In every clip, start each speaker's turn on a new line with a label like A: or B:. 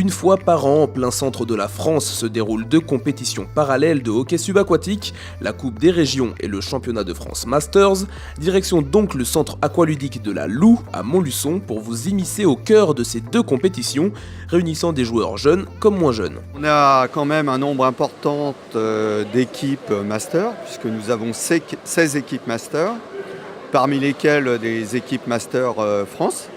A: Une fois par an, en plein centre de la France, se déroulent deux compétitions parallèles de hockey subaquatique, la Coupe des Régions et le Championnat de France Masters. Direction donc le centre aqualudique de la Loue à Montluçon pour vous immiscer au cœur de ces deux compétitions, réunissant des joueurs jeunes comme moins jeunes.
B: On a quand même un nombre important d'équipes Master, puisque nous avons 16 équipes Master, parmi lesquelles des équipes Master France.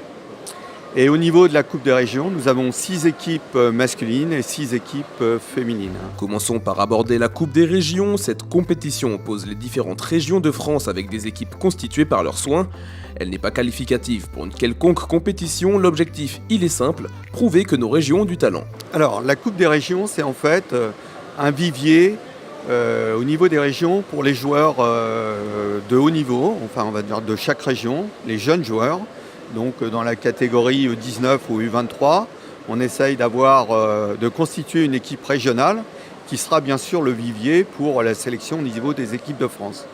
B: Et au niveau de la Coupe des Régions, nous avons 6 équipes masculines et 6 équipes féminines.
A: Commençons par aborder la Coupe des Régions. Cette compétition oppose les différentes régions de France avec des équipes constituées par leurs soins. Elle n'est pas qualificative pour une quelconque compétition. L'objectif, il est simple, prouver que nos régions ont du talent.
B: Alors, la Coupe des Régions, c'est en fait un vivier au niveau des régions pour les joueurs de haut niveau, enfin on va dire de chaque région, les jeunes joueurs. Donc dans la catégorie U19 ou U23, on essaye de constituer une équipe régionale qui sera bien sûr le vivier pour la sélection au niveau des équipes de France.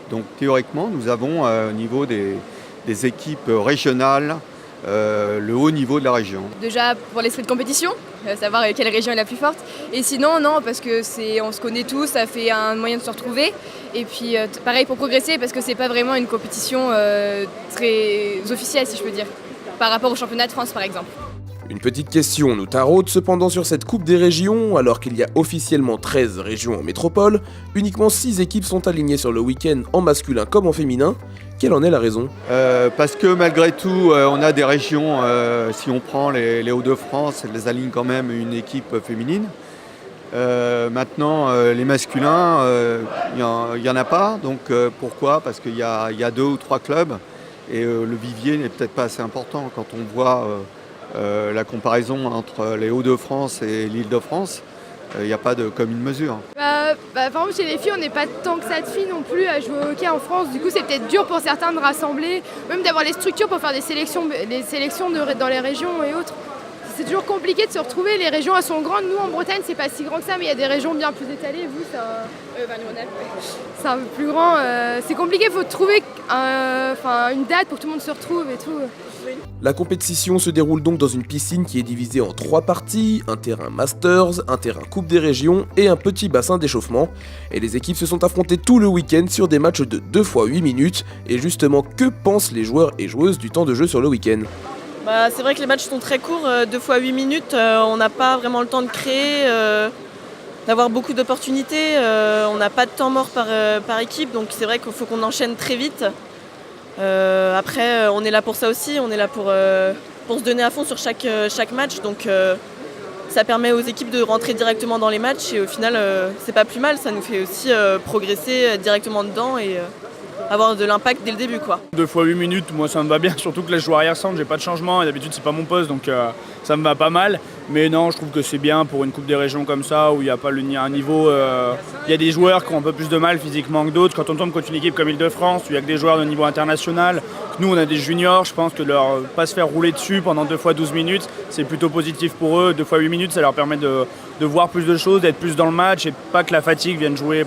B: Donc théoriquement, nous avons au niveau des équipes régionales le haut niveau de la région.
C: Déjà pour l'esprit de compétition, savoir quelle région est la plus forte. Et sinon, non, parce que on se connaît tous, ça fait un moyen de se retrouver. Et puis pareil pour progresser, parce que c'est pas vraiment une compétition très officielle, si je peux dire, par rapport au championnat de France par exemple.
A: Une petite question nous taraude cependant sur cette Coupe des Régions. Alors qu'il y a officiellement 13 régions en métropole, uniquement 6 équipes sont alignées sur le week-end en masculin comme en féminin. Quelle en est la raison ?
B: Parce que malgré tout, on a des régions, si on prend les Hauts-de-France, elles les alignent quand même une équipe féminine. Maintenant, les masculins, il n'y en a pas. Donc pourquoi ? Parce qu'il y a 2 ou 3 clubs et le vivier n'est peut-être pas assez important. Quand on voit la comparaison entre les Hauts-de-France et l'Île-de-France, il n'y a pas de commune mesure.
D: Par exemple, chez les filles, on n'est pas tant que ça de filles non plus à jouer au hockey en France. Du coup, c'est peut-être dur pour certains de rassembler, même d'avoir les structures pour faire des sélections dans les régions et autres. C'est toujours compliqué de se retrouver. Les régions, elles sont grandes. Nous, en Bretagne, c'est pas si grand que ça, mais il y a des régions bien plus étalées. Vous, c'est un peu plus grand. C'est compliqué, il faut trouver une date pour que tout le monde se retrouve et tout.
A: La compétition se déroule donc dans une piscine qui est divisée en 3 parties, un terrain Masters, un terrain Coupe des Régions et un petit bassin d'échauffement. Et les équipes se sont affrontées tout le week-end sur des matchs de 2 fois 8 minutes. Et justement, que pensent les joueurs et joueuses du temps de jeu sur le week-end ?
E: C'est vrai que les matchs sont très courts, 2 fois 8 minutes, on n'a pas vraiment le temps de créer, d'avoir beaucoup d'opportunités, on n'a pas de temps mort par équipe, donc c'est vrai qu'il faut qu'on enchaîne très vite. Après, on est là pour ça aussi, on est là pour se donner à fond sur chaque match, donc ça permet aux équipes de rentrer directement dans les matchs et au final, c'est pas plus mal, ça nous fait aussi progresser directement dedans et avoir de l'impact dès le début, quoi.
F: 2 fois 8 minutes, moi ça me va bien, surtout que là je joue arrière centre, j'ai pas de changement et d'habitude c'est pas mon poste, donc ça me va pas mal. Mais non, je trouve que c'est bien pour une Coupe des Régions comme ça, où il n'y a pas un niveau... Il y a des joueurs qui ont un peu plus de mal physiquement que d'autres. Quand on tombe contre une équipe comme Île-de-France, où il y a que des joueurs de niveau international, nous on a des juniors, je pense que leur pas se faire rouler dessus pendant 2 fois 12 minutes, c'est plutôt positif pour eux. 2 fois 8 minutes, ça leur permet de voir plus de choses, d'être plus dans le match et pas que la fatigue vienne jouer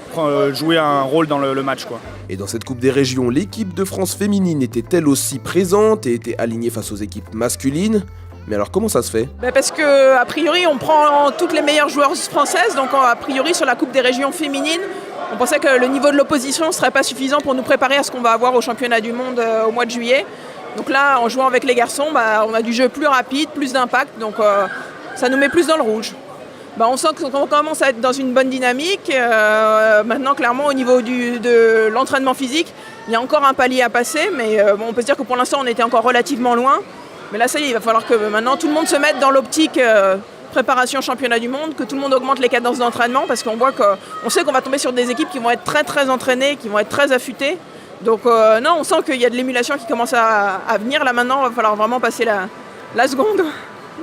F: un rôle dans le match, quoi.
A: Et dans cette Coupe des Régions, l'équipe de France féminine était elle aussi présente et était alignée face aux équipes masculines. Mais alors comment ça se fait ?
G: Parce que a priori on prend toutes les meilleures joueuses françaises, donc a priori sur la Coupe des Régions féminines, on pensait que le niveau de l'opposition ne serait pas suffisant pour nous préparer à ce qu'on va avoir au championnat du monde au mois de juillet. Donc là, en jouant avec les garçons, on a du jeu plus rapide, plus d'impact, donc ça nous met plus dans le rouge. On sent qu'on commence à être dans une bonne dynamique. Maintenant, clairement, au niveau de l'entraînement physique, il y a encore un palier à passer, mais on peut se dire que pour l'instant, on était encore relativement loin. Mais là, ça y est, il va falloir que maintenant tout le monde se mette dans l'optique préparation championnat du monde, que tout le monde augmente les cadences d'entraînement, parce qu'on sait qu'on va tomber sur des équipes qui vont être très très entraînées, qui vont être très affûtées. Donc non, on sent qu'il y a de l'émulation qui commence à venir. Là maintenant, il va falloir vraiment passer la seconde.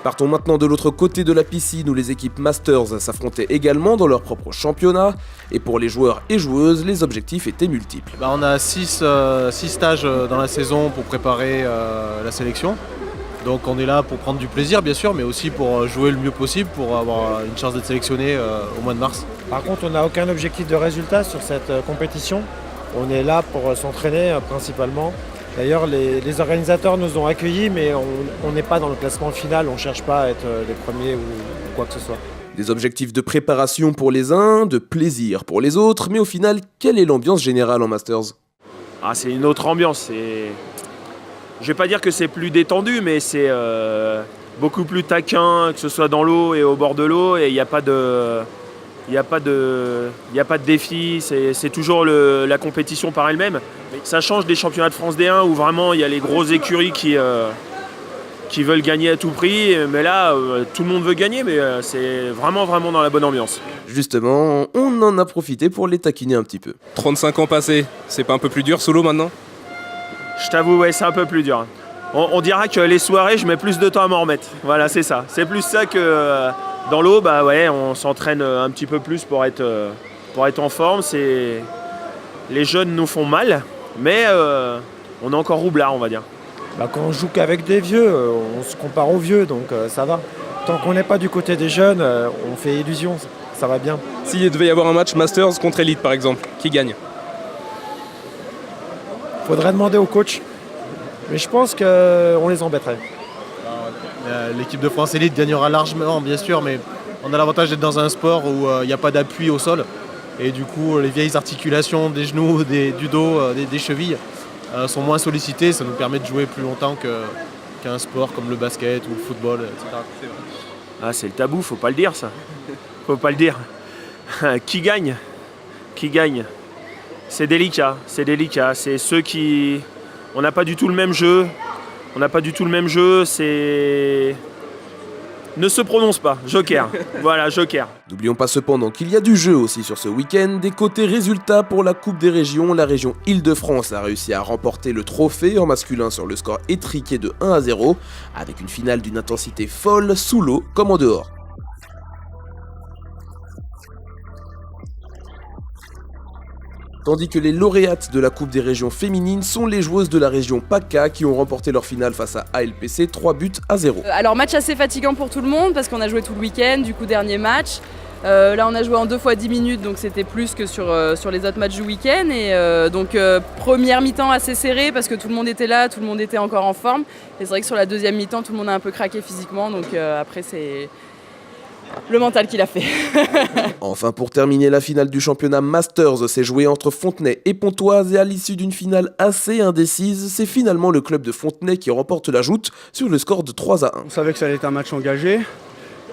A: Partons maintenant de l'autre côté de la piscine où les équipes Masters s'affrontaient également dans leur propre championnat. Et pour les joueurs et joueuses, les objectifs étaient multiples.
H: On a 6 stages dans la saison pour préparer la sélection. Donc on est là pour prendre du plaisir bien sûr, mais aussi pour jouer le mieux possible pour avoir une chance d'être sélectionné au mois de mars.
I: Par contre, on n'a aucun objectif de résultat sur cette compétition. On est là pour s'entraîner principalement D'ailleurs, les organisateurs nous ont accueillis, mais on n'est pas dans le classement final, on ne cherche pas à être les premiers ou quoi que ce soit.
A: Des objectifs de préparation pour les uns, de plaisir pour les autres, mais au final, quelle est l'ambiance générale en Masters ?
J: C'est une autre ambiance. Je vais pas dire que c'est plus détendu, mais c'est beaucoup plus taquin, que ce soit dans l'eau et au bord de l'eau, et il n'y a pas de défi, c'est toujours la compétition par elle-même. Ça change des championnats de France D1 où vraiment il y a les grosses écuries qui veulent gagner à tout prix, mais là tout le monde veut gagner, mais c'est vraiment dans la bonne ambiance.
A: Justement, on en a profité pour les taquiner un petit peu.
K: 35 ans passés, c'est pas un peu plus dur sous l'eau maintenant ?
J: Je t'avoue, ouais, c'est un peu plus dur. On dira que les soirées, je mets plus de temps à m'en remettre. Voilà, c'est ça. C'est plus ça que dans l'eau, on s'entraîne un petit peu plus pour être en forme. Les jeunes nous font mal, mais on est encore roublard, on va dire.
I: Quand on joue qu'avec des vieux, on se compare aux vieux, donc ça va. Tant qu'on n'est pas du côté des jeunes, on fait illusion, ça va bien.
K: S'il devait y avoir un match Masters contre Elite par exemple, qui gagne ?
I: Faudrait demander au coach, mais je pense qu'on les embêterait.
H: L'équipe de France Elite gagnera largement, bien sûr, mais on a l'avantage d'être dans un sport où il n'y a pas d'appui au sol. Et du coup, les vieilles articulations des genoux, du dos, des chevilles sont moins sollicitées. Ça nous permet de jouer plus longtemps qu'un sport comme le basket ou le football, etc.
J: C'est le tabou, faut pas le dire ça. Faut pas le dire. Qui gagne ? C'est délicat. C'est ceux qui... On n'a pas du tout le même jeu. Ne se prononce pas. Joker. Voilà, Joker.
A: N'oublions pas cependant qu'il y a du jeu aussi sur ce week-end. Des côtés résultats pour la Coupe des Régions, la région Île-de-France a réussi à remporter le trophée en masculin sur le score étriqué de 1-0, avec une finale d'une intensité folle sous l'eau comme en dehors. Tandis que les lauréates de la Coupe des Régions féminines sont les joueuses de la région PACA qui ont remporté leur finale face à ALPC 3-0.
L: Alors match assez fatigant pour tout le monde parce qu'on a joué tout le week-end, du coup dernier match. Là on a joué en 2 fois 10 minutes donc c'était plus que sur les autres matchs du week-end. Et première mi-temps assez serrée parce que tout le monde était là, tout le monde était encore en forme. Et c'est vrai que sur la deuxième mi-temps tout le monde a un peu craqué physiquement donc après c'est... le mental qu'il a fait.
A: Enfin, pour terminer, la finale du championnat Masters s'est jouée entre Fontenay et Pontoise et à l'issue d'une finale assez indécise, c'est finalement le club de Fontenay qui remporte la joute sur le score de 3-1.
M: On savait que ça allait être un match engagé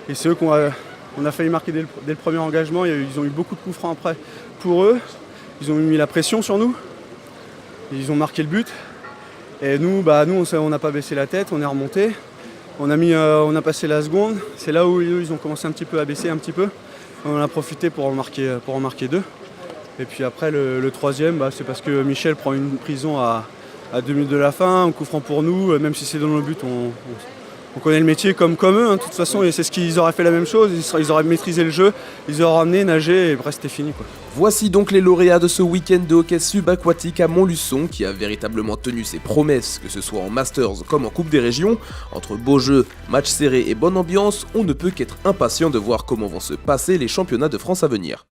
M: et c'est eux qu'on a failli marquer dès le premier engagement. Ils ont eu beaucoup de coups francs après pour eux. Ils ont mis la pression sur nous. Ils ont marqué le but. Et nous on n'a pas baissé la tête, on est remonté. On a passé la seconde, c'est là où ils ont commencé un petit peu à baisser un petit peu. On en a profité pour en marquer 2. Et puis après le troisième, c'est parce que Michel prend une prison à 2 minutes de la fin, un coup franc pour nous, même si c'est dans le but, on connaît le métier comme eux, hein, de toute façon, et c'est ce qu'ils auraient fait la même chose, ils auraient maîtrisé le jeu, ils auraient ramené, nagé, et après c'était fini, quoi.
A: Voici donc les lauréats de ce week-end de hockey subaquatique à Montluçon, qui a véritablement tenu ses promesses, que ce soit en Masters comme en Coupe des Régions. Entre beaux jeux, matchs serrés et bonne ambiance, on ne peut qu'être impatient de voir comment vont se passer les championnats de France à venir.